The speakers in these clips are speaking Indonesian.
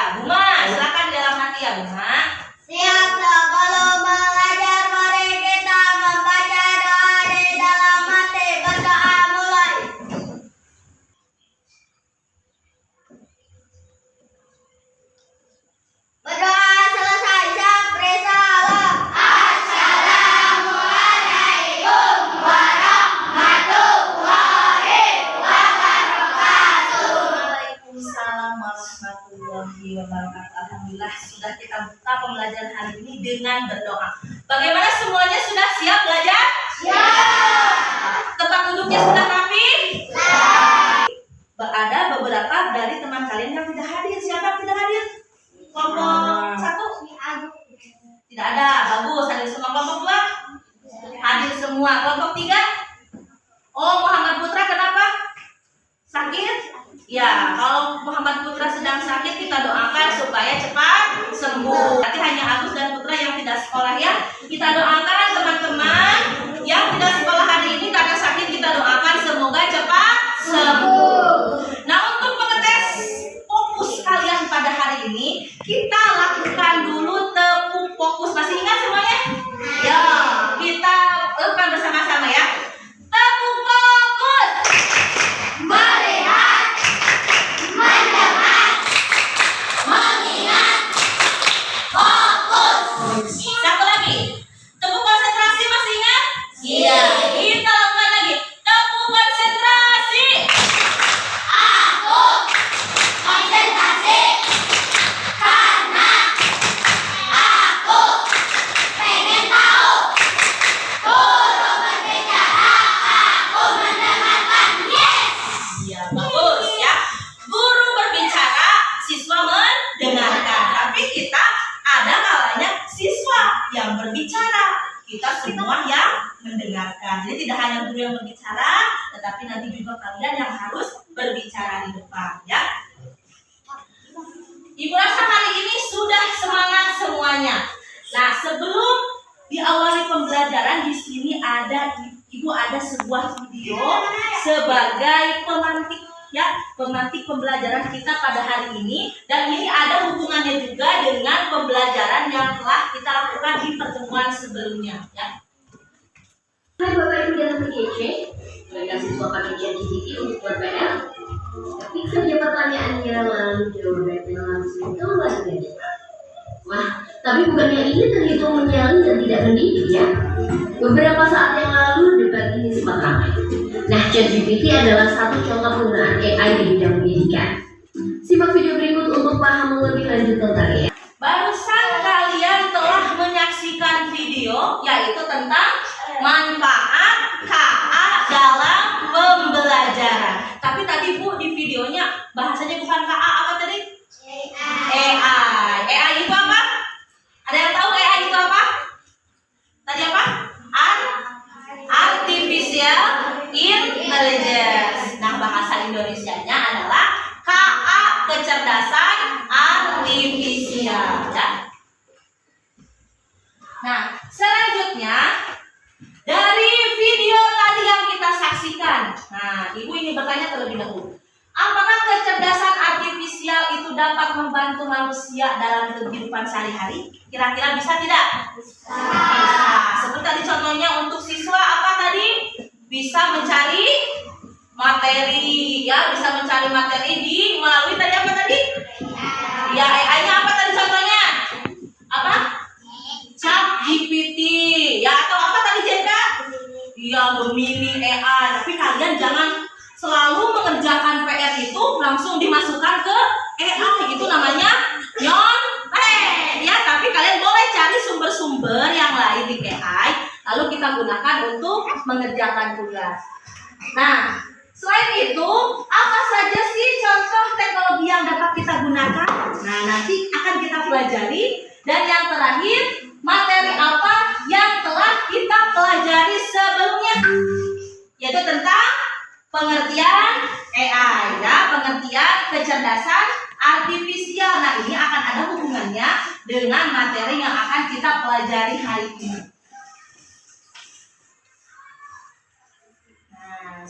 Ya, Buma, silakan di dalam hati ya, Buma. Siap sebelum belajar, mari kita membaca doa di dalam hati. Berdoa mulai. Berdoa selesai, sabri salam. Assalamualaikum warahmatullahi wabarakatuh. Waalaikumsalam warahmatullahi wabarakatuh. Alhamdulillah sudah kita buka pembelajaran hari ini dengan berdoa. Bagaimana semuanya sudah siap belajar? Siap. Tempat duduknya sudah rapi? Siap. Ada beberapa dari teman kalian yang tidak hadir. Siapa yang tidak hadir? Kelompok 1? Tidak ada. Bagus. Hadir semua. Kelompok 2? Hadir semua. Kelompok 3? Oh, Muhammad Putra kenapa? Sakit? Ya, kalau Muhammad Putra sedang sakit, kita doakan supaya cepat sembuh. Berarti hanya Agus dan Putra yang tidak sekolah ya. Kita doakan teman-teman yang tidak sekolah hari ini karena sakit, kita doakan semoga cepat sembuh. Nah, untuk mengetes fokus kalian pada hari ini, kita lakukan dulu tepuk fokus. Masih ingat semuanya? Ya, kita lakukan bersama-sama ya. Tepuk fokus. Melihat, mendengar, mengingat, fokus. Satu lagi. Tepuk konsentrasi, masih ingat? Iya. Kita lakukan lagi. Tepuk konsentrasi. Aku konsentrasi karena aku pengen tahu. Guru berbicara, aku mendengarkan. Yes. Iya, bagus ya. Guru berbicara, siswa mendengarkan. Tapi kita ada kalanya siswa yang berbicara. Kita semua yang mendengarkan. Jadi tidak hanya guru yang berbicara, tetapi nanti juga kalian yang harus berbicara di depan ya. Ibu rasa hari ini sudah semangat semuanya. Nah, sebelum diawali pembelajaran di sini Ibu ada sebuah video sebagai pemantik ya, pemantik pembelajaran kita pada hari ini, dan ini ada hubungannya juga dengan pembelajaran yang telah kita lakukan di pertemuan sebelumnya ya. Hai Bapak Ibu dan PKC, mereka siswa panitia GCT untuk berPR. Ketik saja pertanyaannya lalu jawabannya langsung keluar dari. Wah, tapi bukannya ini terhitung menyalin dan tidak mendidik ya? Beberapa saat yang lalu debat ini sempat ramai. Nah, ChatGPT adalah satu contoh penggunaan AI di bidang pendidikan. Simak video berikut untuk paham lebih lanjut tentang AI. Barusan kalian telah menyaksikan video yaitu tentang manfaat KA dalam pembelajaran. Tapi tadi Bu di videonya bahasanya bukan KA, apa tadi? AI. AI itu apa? Ada yang tahu AI itu apa? Tadi apa? Artificial Intelligence. Nah, bahasa Indonesianya adalah KA, kecerdasan artifisial ya. Nah, selanjutnya dari video tadi yang kita saksikan. Nah, Ibu ini bertanya terlebih dahulu. Apakah kecerdasan artifisial itu dapat membantu manusia dalam kehidupan sehari-hari? Kira-kira bisa tidak? Bisa. Seperti tadi contohnya untuk siswa apa tadi? Bisa mencari materi, ya, bisa mencari materi melalui tadi apa tadi? Ya, AI-nya apa tadi contohnya? Apa? ChatGPT, ya, atau apa tadi Jeka? Iya, Gemini AI. Tapi kalian jangan selalu mengerjakan PR itu langsung dimasukkan ke AI. Itu namanya nyontek ya. Tapi kalian boleh cari sumber-sumber yang lain di AI, lalu kita gunakan untuk mengerjakan tugas. Nah, selain itu, apa saja sih contoh teknologi yang dapat kita gunakan? Nah, nanti akan kita pelajari. Dan yang terakhir, materi apa yang telah kita pelajari sebelumnya? Yaitu tentang pengertian AI, ya, pengertian kecerdasan artifisial. Nah, ini akan ada hubungannya dengan materi yang akan kita pelajari hari ini. Nah,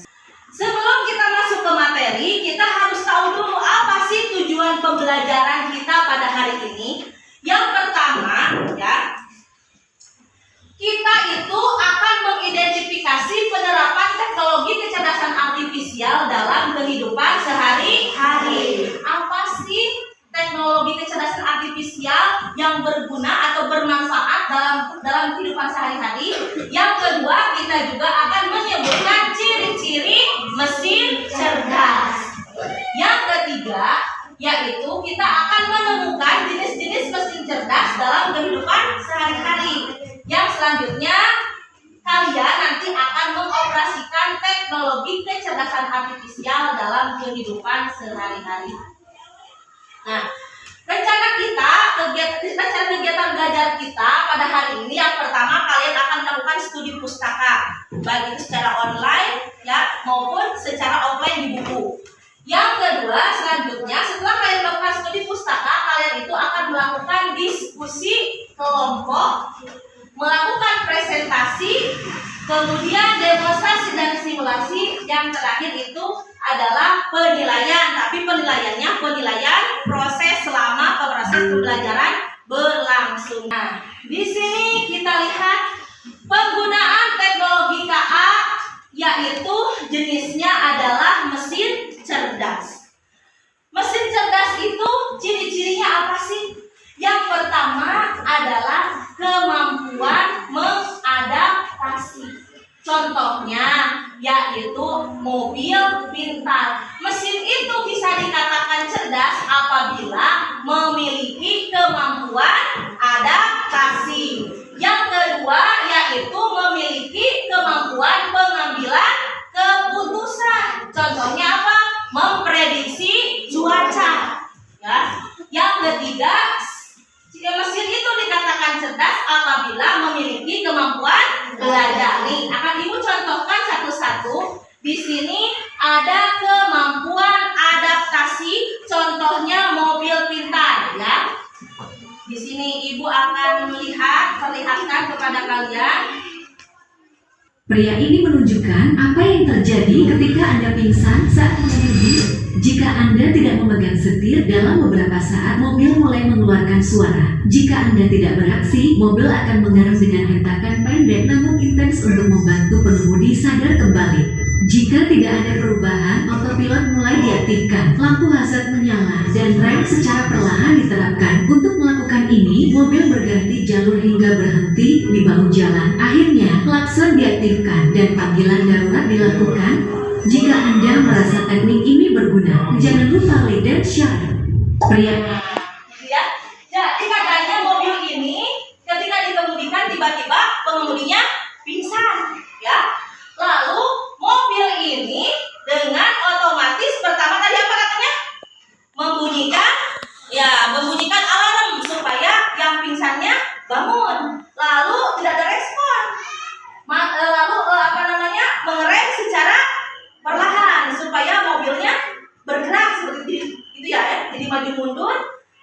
sebelum kita masuk ke materi, kita harus tahu dulu apa sih tujuan dengan pembelajaran kita pada hari ini. Yang pertama, ya, kita itu akan mengidentifikasi penerapan teknologi kecerdasan artifisial dalam kehidupan sehari-hari. Apa sih teknologi kecerdasan artifisial yang berguna atau bermanfaat dalam kehidupan sehari-hari? Yang kedua, kita juga akan menyebutkan ciri-ciri mesin cerdas. Yang ketiga, yaitu kita akan menemukan jenis-jenis mesin cerdas dalam kehidupan sehari-hari. Yang selanjutnya, kalian nanti akan mengoperasikan teknologi kecerdasan artifisial dalam kehidupan sehari-hari. Nah, rencana kegiatan belajar kita pada hari ini, yang pertama kalian akan melakukan studi pustaka, baik itu secara online ya maupun secara offline di buku. Yang kedua, selanjutnya setelah kalian melakukan studi pustaka, kalian itu akan melakukan diskusi kelompok, melakukan presentasi, kemudian demonstrasi dan simulasi. Yang terakhir itu adalah penilaian, tapi penilaiannya penilaian proses selama proses pembelajaran berlangsung. Nah, di sini kita lihat penggunaan teknologi KA, yaitu jenisnya adalah mesin cerdas. Mesin cerdas itu ciri-cirinya apa sih? Yang pertama adalah kemampuan mengadaptasi. Contohnya yaitu mobil pintar. Mesin itu bisa dikatakan cerdas apabila memiliki kemampuan adaptasi. Yang kedua yaitu memiliki kemampuan pengambilan keputusan. Contohnya apa? Memprediksi cuaca. Ya. Yang ketiga, mesin itu dikatakan cerdas apabila memiliki kemampuan belajar. Nih, akan Ibu contohkan satu-satu. Di sini ada kemampuan adaptasi, contohnya mobil pintar, ya. Di sini Ibu akan perlihatkan kepada kalian. Pria ini menunjukkan apa yang terjadi ketika Anda pingsan saat mengemudi. Jika Anda tidak memegang setir dalam beberapa saat, mobil mulai mengeluarkan suara. Jika Anda tidak beraksi, mobil akan mengerem dengan hentakan pendek namun intens untuk membantu pengemudi sadar kembali. Jika tidak ada perubahan, autopilot mulai diaktifkan, lampu hazard menyala, dan rem secara perlahan diterapkan. Untuk melakukan ini, mobil berganti jalur hingga berhenti di bahu jalan. Akhirnya, klakson diaktifkan dan panggilan darurat dilakukan. Jika Anda merasa teknik ini berguna, jangan lupa like dan share. Pria Ya, jadi katanya mobil ini ketika dikemudikan tiba-tiba pengemudinya pingsan, ya. Lalu mobil ini dengan otomatis pertama tadi apa katanya? Membunyikan alarm supaya yang pingsannya bangun. Lalu tidak ada respon. Mengerem secara perlahan supaya mobilnya bergerak seperti itu ya. Jadi maju mundur,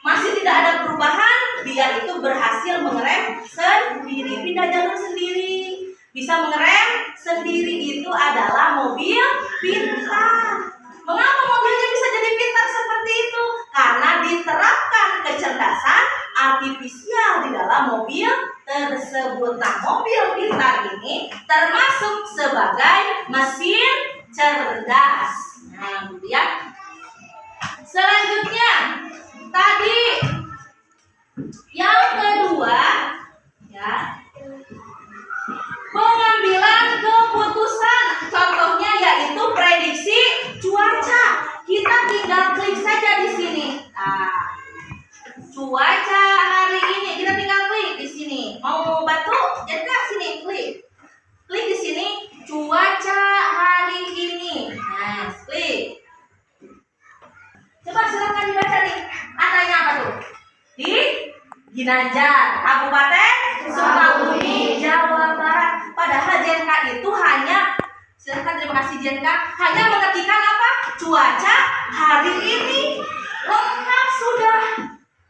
masih tidak ada perubahan, dia itu berhasil mengerem sendiri, pindah jalur sendiri, bisa mengerem sendiri. Itu adalah mobil pintar. Mengapa mobilnya bisa jadi pintar seperti itu? Karena diterapkan kecerdasan artifisial di dalam mobil tersebut. Nah, mobil pintar ini termasuk sebagai mesin cerdas. Nah, gitu ya. Selanjutnya, tadi yang kedua, ya, pengambilan keputusan. Contohnya yaitu prediksi cuaca. Kita tinggal klik saja di sini. Nah, cuaca hari ini kita tinggal klik di sini. Mau batu? Jadi sini klik. Klik di sini cuaca hari ini. Nah, klik. Coba silakan dibaca nih. Katanya apa tuh? Di Ginanjar, Kabupaten Sukabumi, Jawa Barat. Padahal JNK itu hanya, silakan terima kasih JNK, hanya mengetikkan apa? Cuaca hari ini. Lengkap sudah.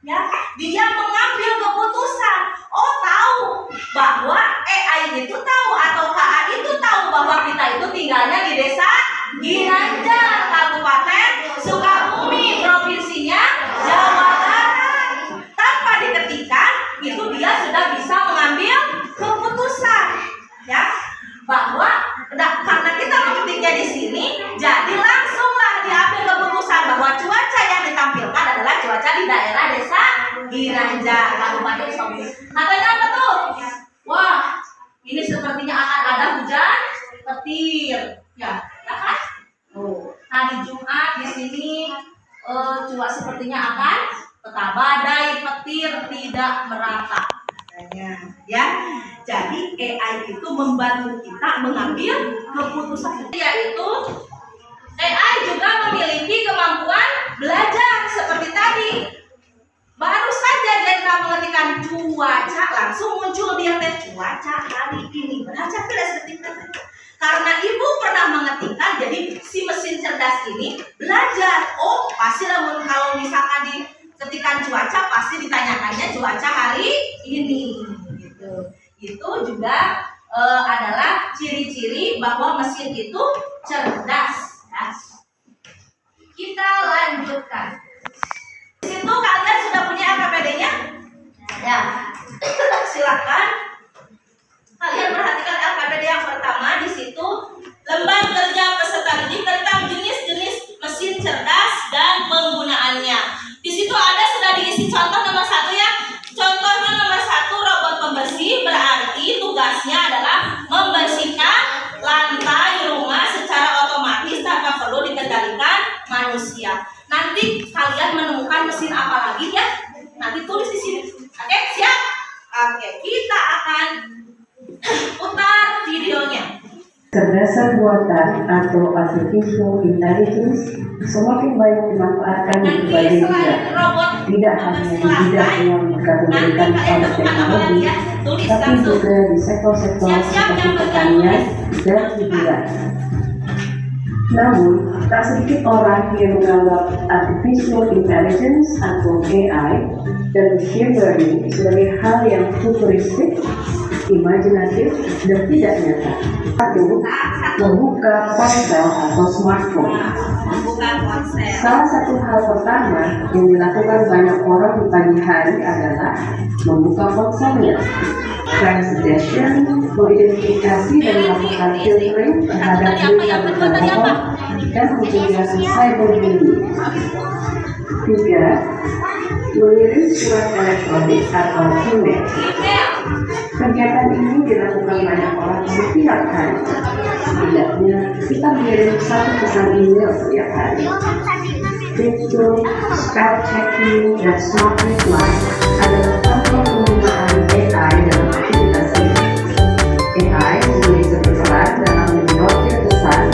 Ya, dia mengambil keputusan. Oh, tahu bahwa AI itu tahu atau KA itu tahu bahwa kita itu tinggalnya di desa Ginanjar, Kabupaten Sukabumi, provinsinya daerah Desa Ginanjar, Kabupaten Sukabumi. Katanya apa tuh? Wah, ini sepertinya akan ada hujan petir, ya kan? Oh, hari Jumat di sini cuaca sepertinya akan tetap badai, petir tidak merata. Katanya, ya. Jadi AI itu membantu kita mengambil keputusan. Yaitu AI juga memiliki kemampuan belajar seperti tadi. Baru saja Jendra mengetikkan cuaca, langsung muncul dia cuaca hari ini. Baca tidak seketika. Karena ibu pernah mengetikkan, jadi si mesin cerdas ini belajar. Oh, pasti kalau misalkan diketikkan cuaca, pasti ditanyakannya cuaca hari ini. Gitu. Itu juga adalah ciri-ciri bahwa mesin itu cerdas. Ya. Kita lanjutkan. Di situ kalian sudah punya LKPD-nya? Ya. Silakan. Kalian perhatikan LKPD yang pertama di situ, lembar kerja peserta didik tentang jenis-jenis mesin cerdas dan penggunaannya. Di situ ada sudah diisi contoh nomor 1 ya. Contohnya nomor 1, robot pembersih, berarti tugasnya adalah membersihkan lantai rumah secara otomatis tanpa perlu dikendalikan manusia. Nanti kalian menemukan mesin apa lagi ya? Nanti tulis di sini. Oke, siap? Oke, kita akan putar videonya. Kecerdasan buatan atau artificial intelligence semakin baik dimanfaatkan di Nanti berbagai selain bidang, robot tidak hanya di bidang yang dikategorikan oleh teknologi, tapi juga di sektor-sektor seperti pertanian dan hiburan. Namun, tak sedikit orang yang menganggap artificial intelligence atau AI dan machine learning sebagai hal yang futuristik, imajinatif, dan tidak nyata. Satu, membuka ponsel atau smartphone. Bukan konsep. Salah satu hal pertama yang dilakukan banyak orang di pagi hari adalah membuka ponselnya. Translation, mengidentifikasi dan melakukan filtering terhadap berita berbohong dan mencegah cyberbullying. 3. Mengirim surat elektronik atau email. Kegiatan ini dilakukan banyak orang setiap hari. Setidaknya kita mengirim 1 pesan email setiap hari. Fitur, spell checking, dan smart reply adalah contoh penggunaan AI dalam aktivitas ini. AI memiliki keberperan dalam menyortir pesan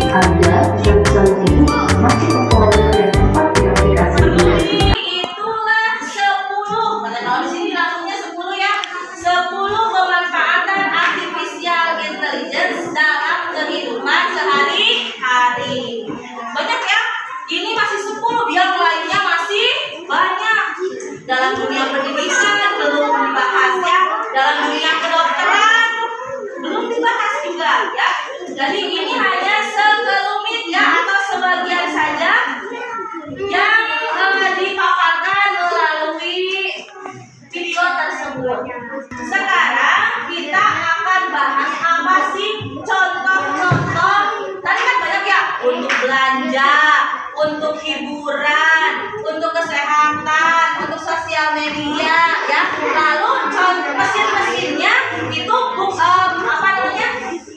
agar pesan tersebut masuk ke folder yang tepat di aplikasi email kita. Itulah 10. Kalau di sini langsungnya 10 ya. 10 pemanfaatan artificial intelligence dalam kehidupan sehari-hari. Banyak ya. Ini masih 10, yang lainnya masih banyak. Dalam dunia pendidikan belum dibahas ya. Dalam dunia kedokteran belum dibahas juga ya. Jadi ini hanya sekelumit ya, atau sebagian saja yang dipaparkan melalui video tersebut. Sekarang kita akan bahas apa sih contoh-contoh. Tadi kan banyak ya, untuk belanja, untuk hiburan, untuk kesehatan, untuk sosial media ya. Lalu mesin-mesinnya itu apa namanya?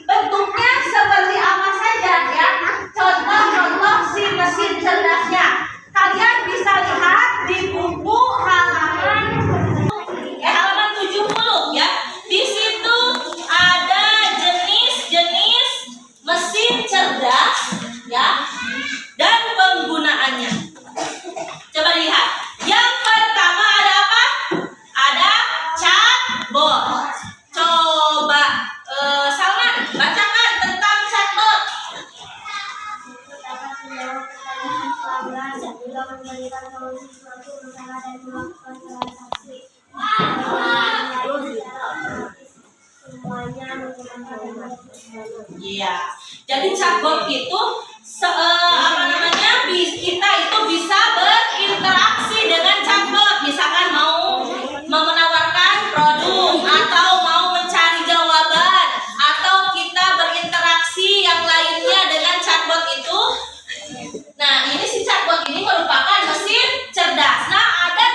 Bentuknya seperti apa saja ya. Contoh-contoh si mesin cerdasnya. Kalian bisa lihat di buku halaman 70 ya. Di situ ada jenis-jenis mesin cerdas ya dan penggunaannya. Coba lihat. Yang pertama ada apa? Ada chatbot. Coba Salman bacakan tentang chatbot. Iya. Jadi chatbot itu kita itu bisa berinteraksi dengan chatbot. Misalkan mau menawarkan produk atau mau mencari jawaban atau kita berinteraksi yang lainnya dengan chatbot itu. Nah, ini si chatbot ini merupakan mesin cerdas. Nah, ada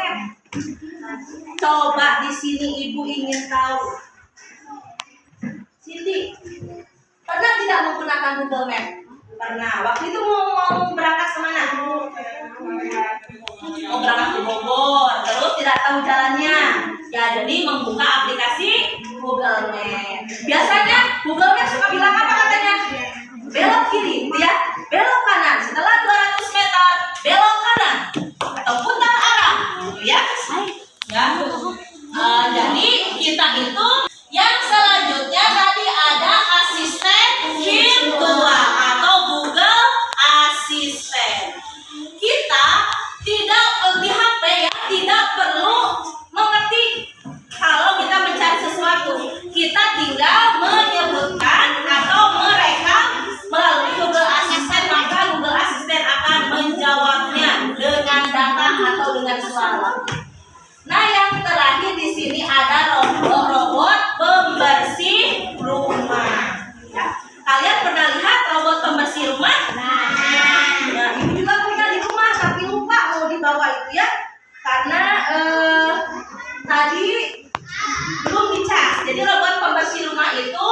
Map. Coba di sini ibu ingin tahu. Cindy, pernah tidak menggunakan Google Map? Pernah. Waktu itu mau berangkat kemana? Mau berangkat ke Bogor, terus tidak tahu jalannya. Ya, jadi membuka aplikasi Google Map. Biasanya Google Map suka bilang apa katanya? Belok kiri, ya. Belok kanan. Setelah 200 meter, belok kanan. Atau putar arah, gitu ya. Ya. Jadi kita itu yang selanjutnya tadi ada asisten virtual atau Google Assistant. Kita tidak di HP ya, tidak perlu mengetik kalau kita mencari sesuatu. Kita tinggal menyebutkan atau merekam melalui Google Assistant, maka Google Assistant akan menjawabnya dengan data atau dengan suara. Nah, yang terakhir di sini ada robot pembersih rumah. Ya. Kalian pernah lihat robot pembersih rumah? Nah, ibu juga punya di rumah, tapi lupa mau dibawa itu ya, karena tadi belum dicas. Jadi robot pembersih rumah itu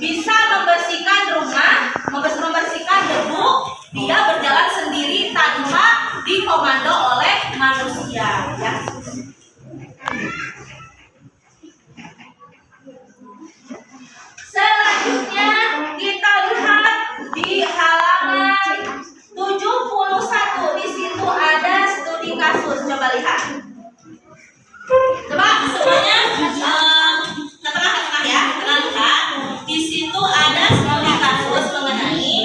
bisa membersihkan rumah, membersihkan debu. Dia berjalan sendiri tanpa dikomando oleh manusia. Ya. Selanjutnya kita lihat di halaman 71. Di situ ada studi kasus. Coba lihat. Coba semuanya ke tengah ya. Lihat. Di situ ada studi kasus mengenai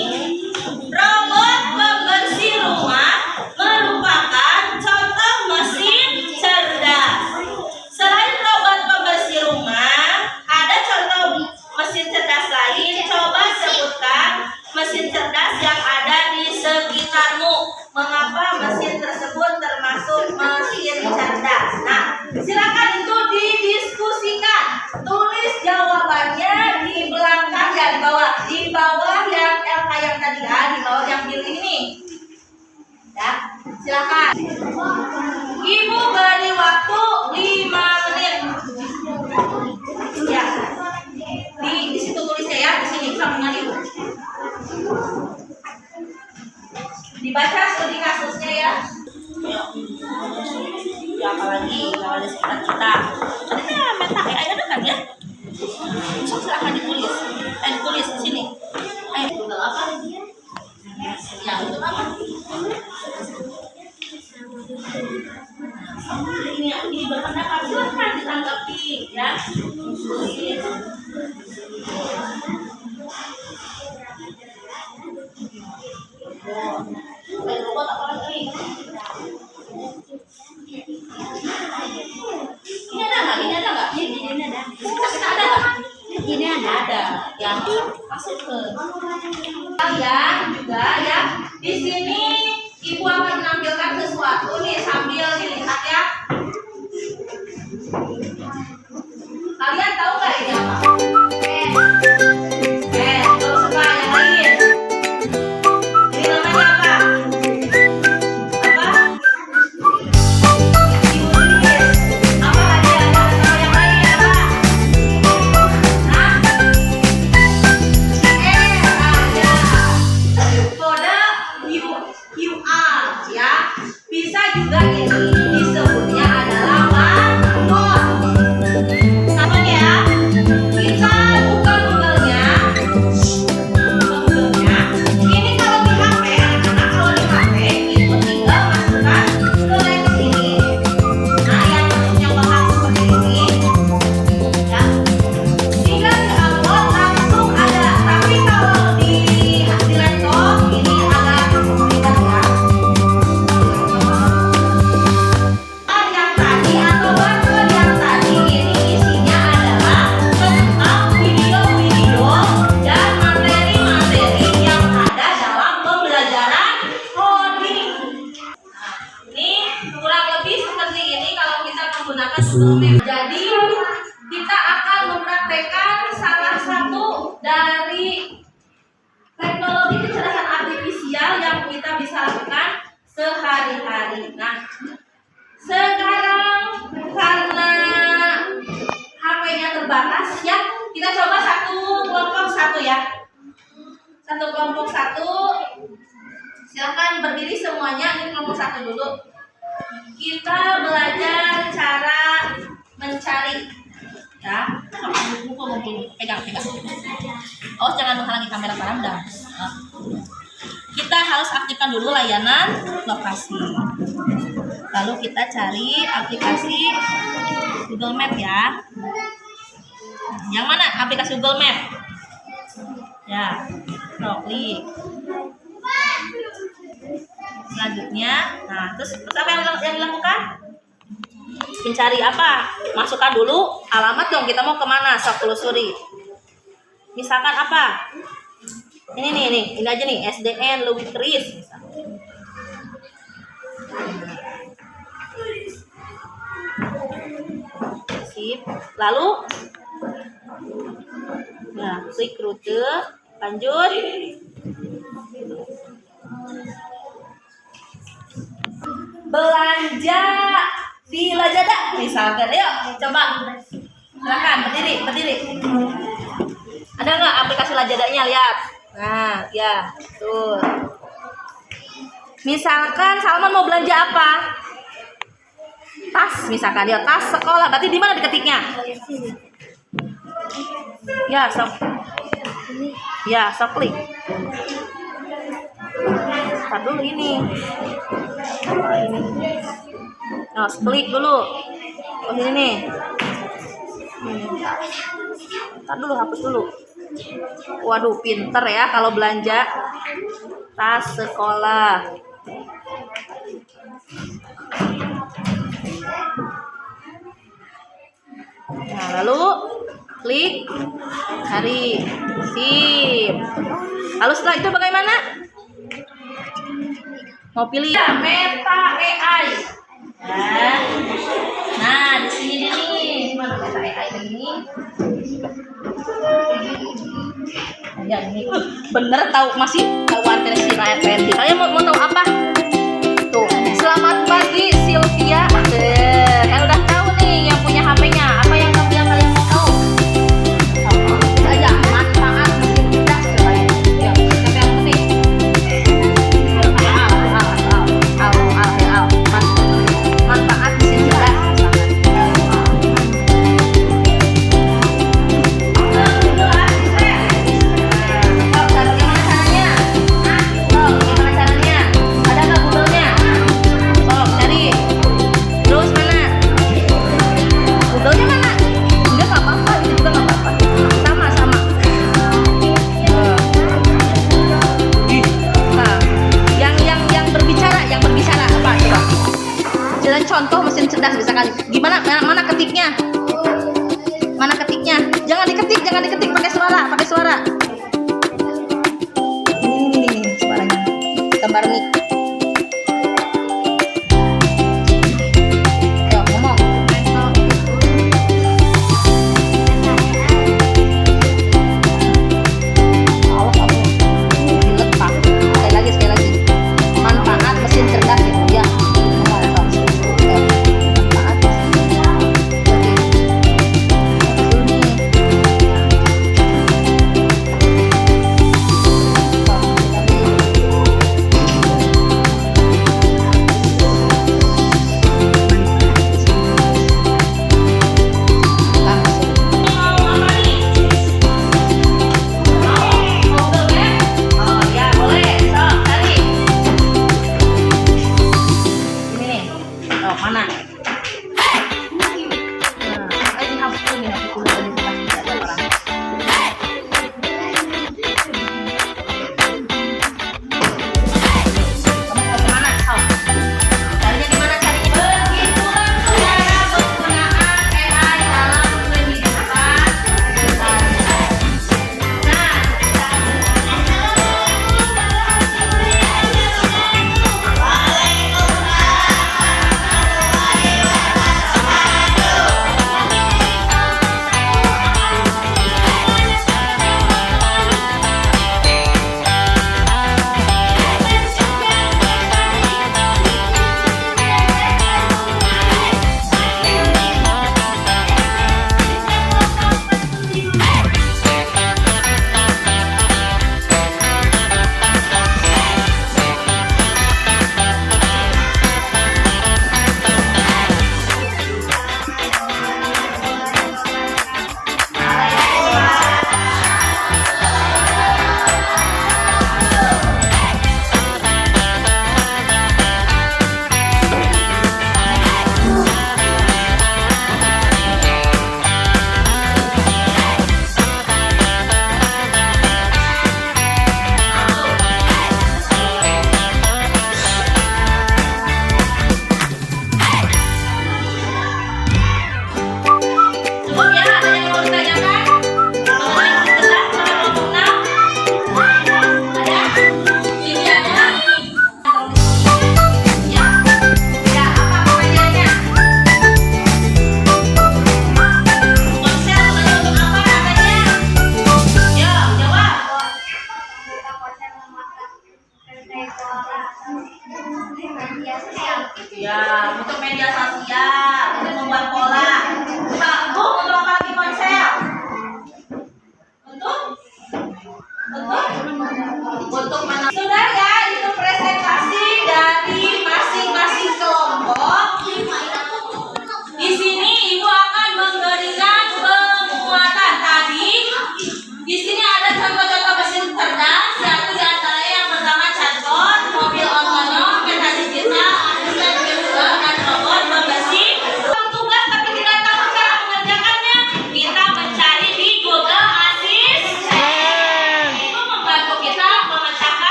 robot pembersih rumah merupakan contoh mesin cerdas. Selain robot pembersih rumah, ada contoh mesin cerdas lain. Coba sebutkan mesin cerdas yang ada di sekitarmu. Mengapa mesin tersebut termasuk mesin cerdas? Nah, silakan itu didiskusikan. Tulis jawabannya di belakang ya, di bawah yang yang tadi ya, di bawah yang biru ini. Ya, silakan. Ibu beri waktu 5 menit. Ya. Di situ tulisnya ya, di sini sampingan ibu. Dibaca studi kasusnya ya. Ya, apalagi kalau ada sekitar kita. Ada meta ada kan ya? So, silakan ditulis. Ditulis di sini. Google apa? Ya, untuk apa? Ini berpendapat, silakan ditanggapi ya. Robot apa lagi? Ini ada nggak? Ini ada nggak? Ini ada. Kita ada nggak? Ini ada. Yang masuk ke kalian juga ya. Di sini ibu akan menampilkan sesuatu nih sambil dilihat ya. Kalian tahu nggak ini apa? Kalau suka yang lain. Ini namanya apa? Apa? Ibulis. Apa lagi ada yang lain apa? Hah? Ada. Kode QR ya. Bisa juga ini disebutnya adalah barcode. Sama ya. Kita buka Google-nya. Ini kalau di HP, anak-anak kalau di HP itu tinggal masukkan ke link ini. Nah, yang masuknya bakal seperti ini. Ya. Tinggal di-upload langsung ada. Tapi kalau di laptop ini agak ribet ya. Yang tadi atau barcode yang tadi ini isinya adalah tentang video-video dan materi-materi yang ada dalam pembelajaran coding. Nah, ini kurang lebih seperti ini kalau kita menggunakan Google Map. Jadi kita akan mempraktekkan salah satu dari teknologi kecerdasan artifisial yang kita bisa lakukan sehari-hari. Nah, Sekarang karena HP-nya terbatas ya, kita coba satu kelompok satu ya. Satu kelompok satu. Silakan berdiri semuanya. Ini kelompok satu dulu. Kita belajar cara mencari ya. Pegang. Oh, jangan menghalangi kamera Anda. Kita harus aktifkan dulu layanan lokasi. Lalu kita cari aplikasi Google Map ya. Yang mana aplikasi Google Map? Ya, klik. Selanjutnya, nah terus apa yang dilakukan? Mencari apa? Masukkan dulu alamat dong. Kita mau kemana? Sok telusuri. Misalkan apa? Ini aja nih, SDN Louis Kris. Sip. Lalu, nah klik rute, lanjut. Belanja di Lazada misalkan, ayo coba silakan berdiri. Ada nggak aplikasi Lazadanya? Lihat, nah ya tuh. Misalkan Salman mau belanja apa? Tas misalkan, ya tas sekolah. Berarti di mana diketiknya? Ya sok klik. Start dulu ini. Nah, klik dulu. Oh ini nih. Ntar dulu, hapus dulu. Waduh, pinter ya kalau belanja tas sekolah. Nah, lalu klik cari. Sip. Lalu setelah itu bagaimana? Mau pilih ya, Meta AI. Nah, di sini nih. Mana Meta AI ini? Ya ini bener tahu, masih tahu artinya si rakyat Randy. Kalian mau tahu apa? Tuh, selamat pagi Sylvia. Kan udah tahu nih yang punya HP-nya. Apa yang kalian mau tahu? Kita aja manfaat mesin cerdas. Ya, siapa yang penting? Manfaat mesin cerdas. Contoh mesin cerdas misalkan gimana, mana ketiknya, jangan diketik pakai suara ini suaranya gambar mic.